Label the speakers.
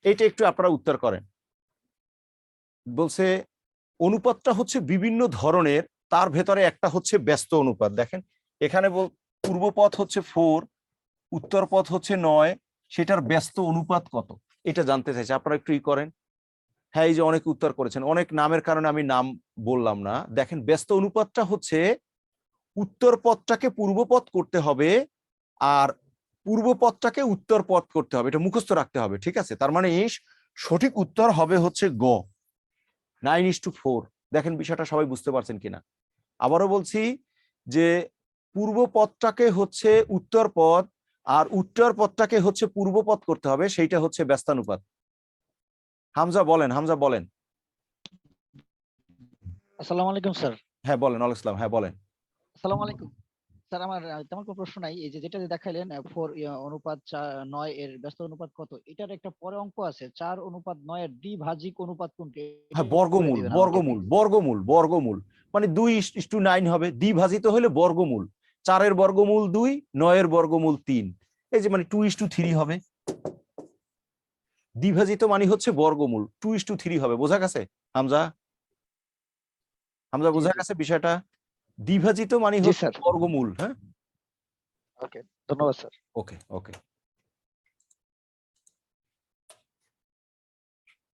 Speaker 1: এটা একটু আপনারা উত্তর করেন। বলছে অনুপাতটা হচ্ছে বিভিন্ন ধরনের, তার ভেতরে একটা হচ্ছে ব্যস্ত অনুপাত। দেখেন এখানে পূর্ব পথ হচ্ছে 4, উত্তর পথ হচ্ছে 9, সেটার ব্যস্ত অনুপাত কত এটা জানতে চাইছে। আপনারা একটু করেন। হ্যাঁ, এই যে অনেক উত্তর করেছেন, অনেক নামের কারণে আমি নাম বললাম না। দেখেন ব্যস্ত অনুপাতটা হচ্ছে উত্তর পথটাকে পূর্ব পথ করতে হবে আর পূর্ব পথটাকে উত্তর পথ করতে হবে, এটা মুখস্থ রাখতে হবে, ঠিক আছে? তার মানে সঠিক উত্তর হবে হচ্ছে গ, 9:4। দেখেন বিষয়টা সবাই বুঝতে পারছেন কিনা। আবারও বলছি যে পূর্ব পথটাকে হচ্ছে উত্তর পথ আর উত্তর পথটাকে হচ্ছে পূর্ব পথ করতে হবে, সেইটা হচ্ছে ব্যস্তানুপাত। হামজা বলেন, হামজা বলেন।
Speaker 2: আসসালামু আলাইকুম স্যার।
Speaker 1: হ্যাঁ বলেন, ওয়ালাইকুম আসসালাম, হ্যাঁ বলেন।
Speaker 2: আসসালামু আলাইকুম স্যার। আমার তেমন কোনো প্রশ্ন নাই। এই যে যেটা দেখাইলেন 4 অনুপাত 9 এর ব্যস্ত অনুপাত কত, এটার একটা পরে অঙ্ক আছে 4:9 এর দ্বিভাজিক অনুপাত কোনটি, এটা
Speaker 1: হ্যাঁ,
Speaker 2: একটু বলে
Speaker 1: বর্গমূল,
Speaker 2: দিবেন আমাকে
Speaker 1: বর্গমূল,
Speaker 2: প্লিজ।
Speaker 1: বর্গমূল, বর্গমূল। মানে 2:9 হবে, দ্বিভাজিত হলে বর্গমূল। 4-এর বর্গমূল 2, 9-এর বর্গমূল 3। এই যে মানে 2:3 হবে। দ্বিভাজিত মানে হচ্ছে বর্গমূল, 2:3 হবে। বোঝা গেছে হামজা? হামজা
Speaker 2: জি
Speaker 1: বোঝা
Speaker 2: জি
Speaker 1: গেছে বিষয়টা? দ্বিভাজিত মানে
Speaker 2: জি
Speaker 1: হচ্ছে
Speaker 2: স্যার।
Speaker 1: বর্গমূল। হ্যাঁ,
Speaker 2: ওকে, ধন্যবাদ স্যার।
Speaker 1: ওকে ওকে।